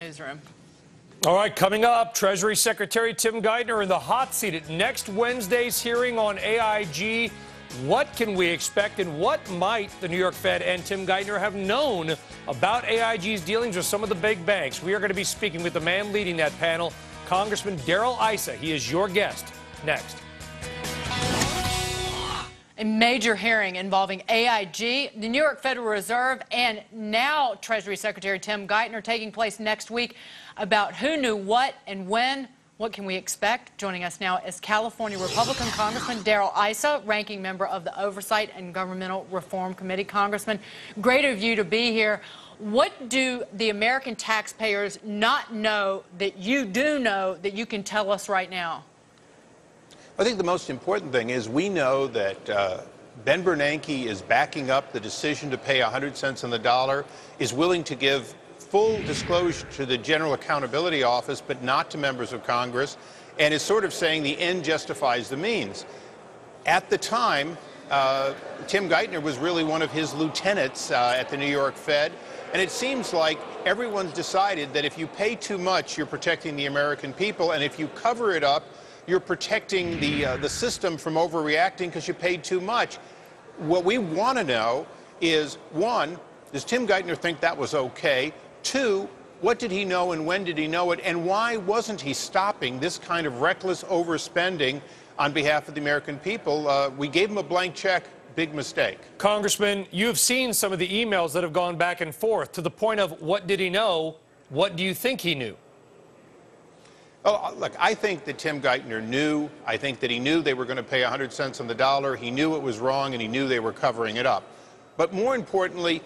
Newsroom. All right, coming up, Treasury Secretary Tim Geithner in the hot seat at next Wednesday's hearing on AIG. What can we expect, and what might the New York Fed and Tim Geithner have known about AIG's dealings with some of the big banks? We are going to be speaking with the man leading that panel, Congressman Issa. He is your guest. Next. A major hearing involving AIG, the New York Federal Reserve, and now Treasury Secretary Tim Geithner taking place next week about who knew what and when. What can we expect? Joining us now is California Republican Congressman Issa, ranking member of the Oversight and Governmental Reform Committee. Congressman, great of you to be here. What do the American taxpayers not know that you do know that you can tell us right now? I think the most important thing is we know that Ben Bernanke is backing up the decision to pay 100 cents on the dollar, is willing to give full disclosure to the General Accountability Office, but not to members of Congress, and is sort of saying the end justifies the means. At the time, Tim Geithner was really one of his lieutenants at the New York Fed, and it seems like everyone's decided that if you pay too much, you're protecting the American people, and if you cover it up, you're protecting the system from overreacting because you paid too much. What we want to know is, one, does Tim Geithner think that was okay? Two, what did he know and when did he know it? And why wasn't he stopping this kind of reckless overspending on behalf of the American people? We gave him a blank check. Big mistake. Congressman, you have seen some of the emails that have gone back and forth to the point of what did he know? What do you think he knew? Oh, look, I think that Tim Geithner knew. I think that he knew they were going to pay 100 cents on the dollar. He knew it was wrong, and he knew they were covering it up. But more importantly,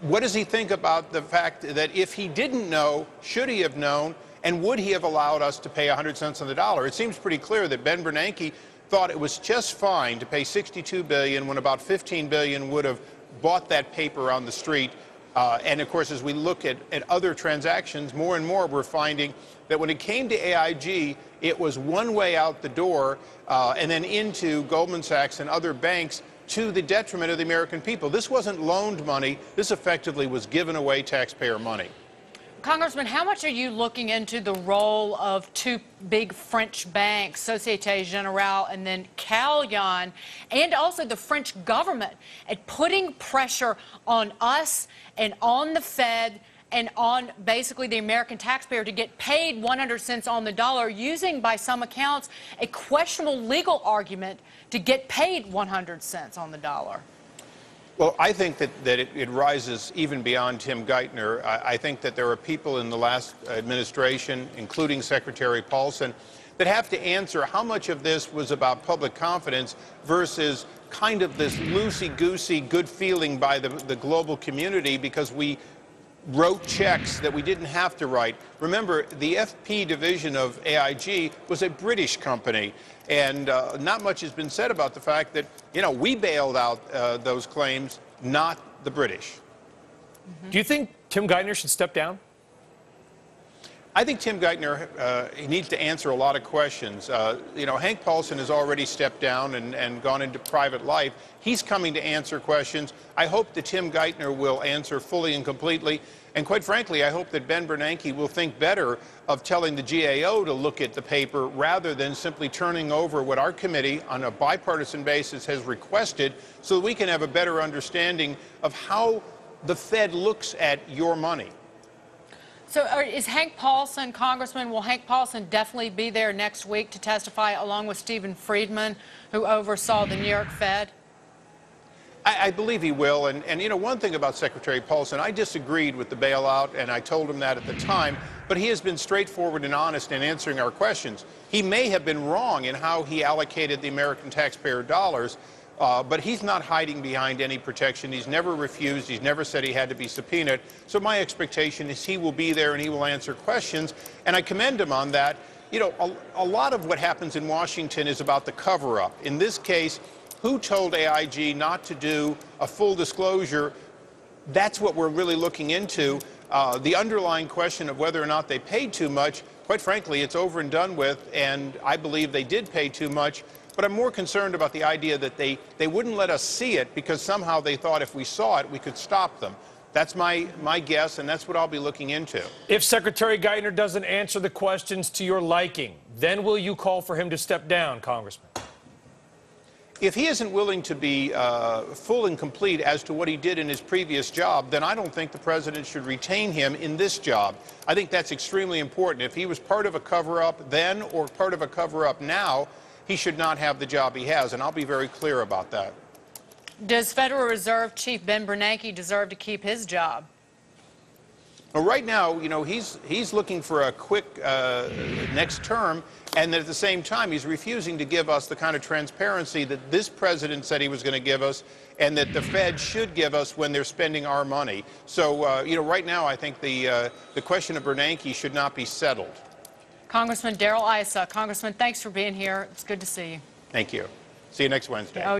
what does he think about the fact that if he didn't know, should he have known, and would he have allowed us to pay 100 cents on the dollar? It seems pretty clear that Ben Bernanke thought it was just fine to pay $62 billion when about $15 billion would have bought that paper on the street. And, of course, as we look at other transactions, more and more we're finding that when it came to AIG, it was one way out the door and then into Goldman Sachs and other banks to the detriment of the American people. This wasn't loaned money. This effectively was given away taxpayer money. Congressman, how much are you looking into the role of two big French banks, Société Générale and then Callion, and also the French government at putting pressure on us and on the Fed and on basically the American taxpayer to get paid 100 cents on the dollar, using, by some accounts, a questionable legal argument to get paid 100 cents on the dollar? Well, I think that it rises even beyond Tim Geithner. I think that there are people in the last administration, including Secretary Paulson, that have to answer how much of this was about public confidence versus kind of this loosey-goosey good feeling by the global community because we wrote checks that we didn't have to write. Remember, the FP division of AIG was a British company, and not much has been said about the fact that, you know, we bailed out those claims, not the British. Do you think Tim Geithner should step down? I think Tim Geithner he needs to answer a lot of questions. You know, Hank Paulson has already stepped down and gone into private life. He's coming to answer questions. I hope that Tim Geithner will answer fully and completely. And quite frankly, I hope that Ben Bernanke will think better of telling the GAO to look at the paper rather than simply turning over what our committee on a bipartisan basis has requested so that we can have a better understanding of how the Fed looks at your money. So is Hank Paulson, Congressman, will Hank Paulson definitely be there next week to testify along with Stephen Friedman, who oversaw the New York Fed? I believe he will. And, you know, one thing about Secretary Paulson, I disagreed with the bailout, and I told him that at the time, but he has been straightforward and honest in answering our questions. He may have been wrong in how he allocated the American taxpayer dollars, but he's not hiding behind any protection. He's never refused. He's never said he had to be subpoenaed. So my expectation is he will be there and he will answer questions, and I commend him on that. You know, a lot of what happens in Washington is about the cover-up. In this case, who told AIG not to do a full disclosure? That's what we're really looking into. The underlying question of whether or not they paid too much, quite frankly, it's over and done with, and I believe they did pay too much. But I'm more concerned about the idea that they wouldn't let us see it because somehow they thought if we saw it, we could stop them. That's my guess, and that's what I'll be looking into. If Secretary Geithner doesn't answer the questions to your liking, then will you call for him to step down, Congressman? If he isn't willing to be full and complete as to what he did in his previous job, then I don't think the president should retain him in this job. I think that's extremely important. If he was part of a cover-up then or part of a cover-up now, he should not have the job he has, and I'll be very clear about that. Does Federal Reserve Chief Ben Bernanke deserve to keep his job? Well, right now, you know, he's looking for a quick next term, and at the same time, he's refusing to give us the kind of transparency that this president said he was going to give us, and that the Fed should give us when they're spending our money. So, you know, right now, I think the question of Bernanke should not be settled. Congressman Darrell Issa. Congressman, thanks for being here. It's good to see you. Thank you. See you next Wednesday.